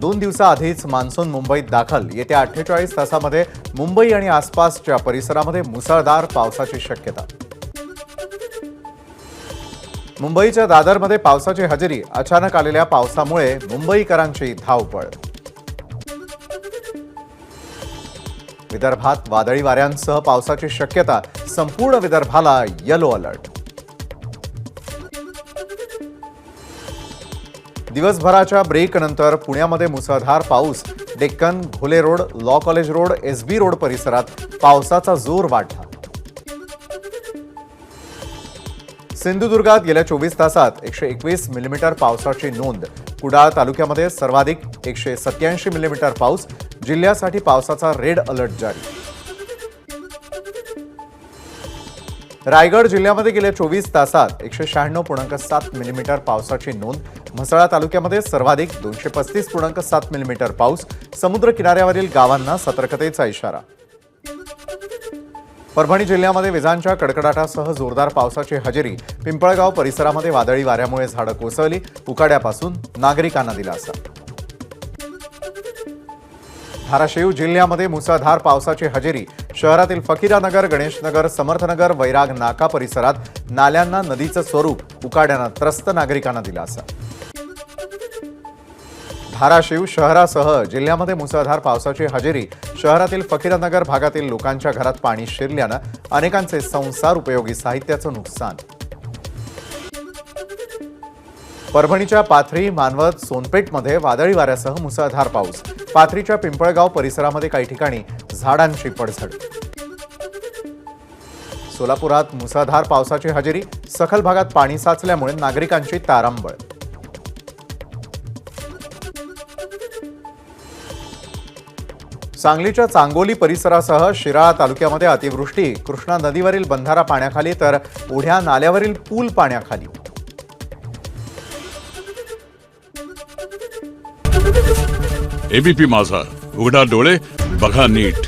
2 दिवसाआधीच monsoon मुंबईत दाखल. येत्या 48 तासामध्ये मुंबई आणि आसपासच्या परिसरामध्ये मुसळधार पावसाची शक्यता. मुंबईच्या दादरमध्ये पावसाची हजेरी. अचानक आलेल्या पावसामुळे मुंबईकरांची धावपळ. विदर्भात वादळी वाऱ्यांसह पावसाची शक्यता. संपूर्ण विदर्भाला येलो अलर्ट. दिवसभराच्या ब्रेकनंतर पुण्यामध्ये मुसळधार पाऊस. Deccan, Ghole road, law college road, SB road परिसरात पावसाचा जोर वाढला. सिंधुदुर्गात गेल्या 24 तासात 121 मिलीमीटर पावसाची नोंद. कुडाळ तालुक्यामध्ये सर्वाधिक 187 मिलीमीटर पाऊस. जिल्ह्यासाठी पावसाचा रेड अलर्ट जारी. रायगड जिल्ह्यामध्ये गेल्या 24 तासात 196.7 मिलीमीटर पावसाची नोंद. म्हसळा तालुक्यामध्ये सर्वाधिक 235.7 मिलीमीटर पाऊस. समुद्र किनाऱ्यावरील गावांना सतर्कतेचा इशारा. परभणी जिल्ह्यामध्ये विजांच्या कडकडाटासह जोरदार पावसाची हजेरी. पिंपळगाव परिसरामध्ये वादळी वाऱ्यामुळे झाडं कोसळली. उकाड्यापासून नागरिकांना दिलासा. धाराशिव जिल्ह्यामध्ये मुसळधार पावसाची हजेरी. शहरातील फकीरानगर, गणेशनगर, समर्थनगर, वैराग नाका परिसरात नाल्यांना नदीचं स्वरूप. उकाड्यानं त्रस्त नागरिकांना दिलासा. धाराशिव शहरासह जिल्ह्यामध्ये मुसळधार पावसाची हजेरी. शहरातील फकीरानगर भागातील लोकांच्या घरात पाणी शिरल्यानं अनेकांचे संसार उपयोगी साहित्याचं नुकसान. परभणीच्या पाथरी, मानवत, सोनपेठमध्ये वादळी वाऱ्यासह मुसळधार पाऊस. पाथरीच्या पिंपळगाव परिसरामध्ये काही ठिकाणी झाडांची पडझड. सोलापुरात मुसळधार पावसाची हजेरी. सखल भागात पाणी साचल्यामुळे नागरिकांची तारांबळ. सांगलीच्या चांगोली परिसरासह शिराळा तालुक्यामध्ये अतिवृष्टी. कृष्णा नदीवरील बंधारा पाण्याखाली तर ओढ्या नाल्यावरील पूल पाण्याखाली. एबीपी माझा, उघडा डोळे बघा नीट.